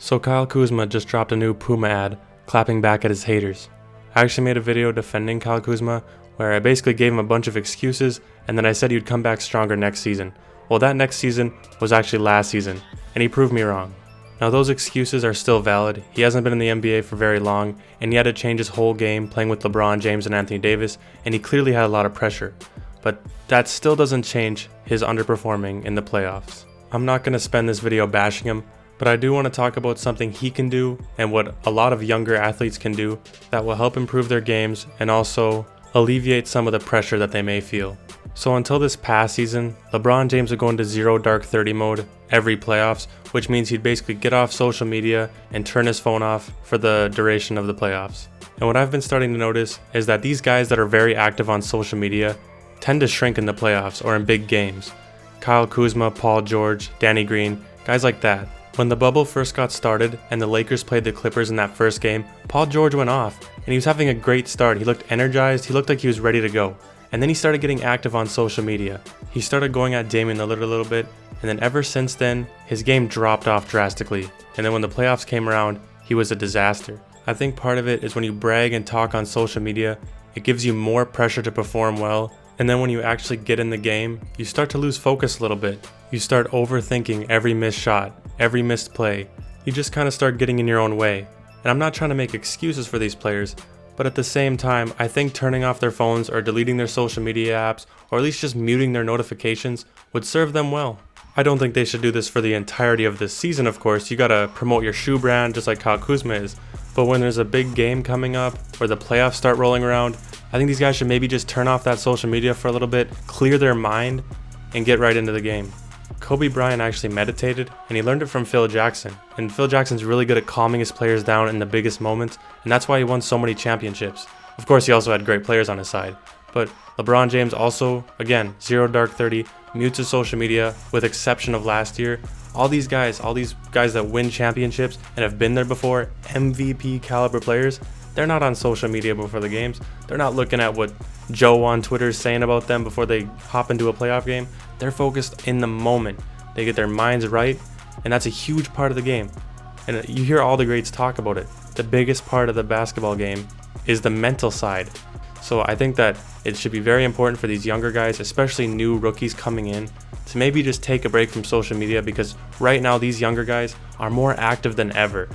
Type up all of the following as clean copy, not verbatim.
So Kyle Kuzma just dropped a new Puma ad, clapping back at his haters. I actually made a video defending Kyle Kuzma, where I basically gave him a bunch of excuses, and then I said he'd come back stronger next season. Well, that next season was actually last season, and he proved me wrong. Now those excuses are still valid. He hasn't been in the NBA for very long, and he had to change his whole game playing with LeBron James and Anthony Davis, and he clearly had a lot of pressure. But that still doesn't change his underperforming in the playoffs. I'm not going to spend this video bashing him, but I do want to talk about something he can do and what a lot of younger athletes can do that will help improve their games and also alleviate some of the pressure that they may feel. So until this past season, LeBron James would go into zero dark 30 mode every playoffs, which means he'd basically get off social media and turn his phone off for the duration of the playoffs. And what I've been starting to notice is that these guys that are very active on social media tend to shrink in the playoffs or in big games. Kyle Kuzma, Paul George, Danny Green, guys like that. When the bubble first got started and the Lakers played the Clippers in that first game, Paul George went off and he was having a great start. He looked energized, he looked like he was ready to go. And then he started getting active on social media. He started going at Damian Lillard a little bit, and then ever since then, his game dropped off drastically. And then when the playoffs came around, he was a disaster. I think part of it is when you brag and talk on social media, it gives you more pressure to perform well. And then when you actually get in the game, you start to lose focus a little bit. You start overthinking every missed shot, every missed play. You just kind of start getting in your own way. And I'm not trying to make excuses for these players, but at the same time, I think turning off their phones or deleting their social media apps, or at least just muting their notifications, would serve them well. I don't think they should do this for the entirety of this season, of course. You gotta promote your shoe brand just like Kyle Kuzma is. But when there's a big game coming up, or the playoffs start rolling around, I think these guys should maybe just turn off that social media for a little bit, clear their mind, and get right into the game. Kobe Bryant actually meditated, and he learned it from Phil Jackson. And Phil Jackson's really good at calming his players down in the biggest moments, and that's why he won so many championships. Of course, he also had great players on his side. But LeBron James also, again, zero dark 30, mutes his social media, with exception of last year. All these guys that win championships and have been there before, MVP caliber players, they're not on social media before the games. They're not looking at what Joe on Twitter is saying about them before they hop into a playoff game. They're focused in the moment. They get their minds right, and that's a huge part of the game. And you hear all the greats talk about it. The biggest part of the basketball game is the mental side. So I think that it should be very important for these younger guys, especially new rookies coming in, to maybe just take a break from social media, because right now these younger guys are more active than ever.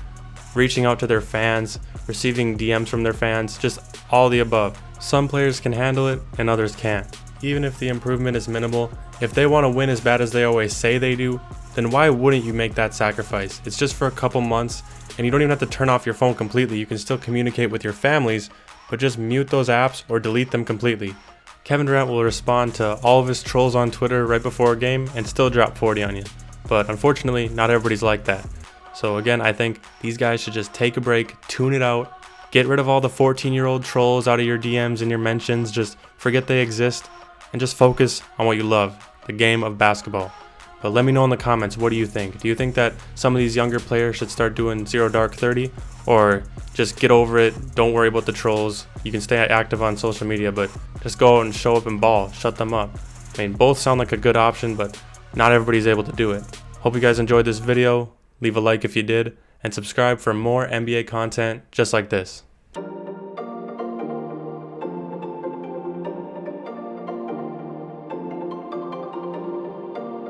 Reaching out to their fans, receiving DMs from their fans, just all the above. Some players can handle it and others can't. Even if the improvement is minimal, if they want to win as bad as they always say they do, then why wouldn't you make that sacrifice? It's just for a couple months, and you don't even have to turn off your phone completely. You can still communicate with your families, but just mute those apps or delete them completely. Kevin Durant will respond to all of his trolls on Twitter right before a game and still drop 40 on you. But unfortunately, not everybody's like that. So again, I think these guys should just take a break, tune it out, get rid of all the 14-year-old trolls out of your DMs and your mentions, just forget they exist, and just focus on what you love, the game of basketball. But let me know in the comments, what do you think? Do you think that some of these younger players should start doing zero dark 30? Or just get over it, don't worry about the trolls. You can stay active on social media, but just go out and show up and ball, shut them up. I mean, both sound like a good option, but not everybody's able to do it. Hope you guys enjoyed this video. Leave a like if you did, and subscribe for more NBA content just like this.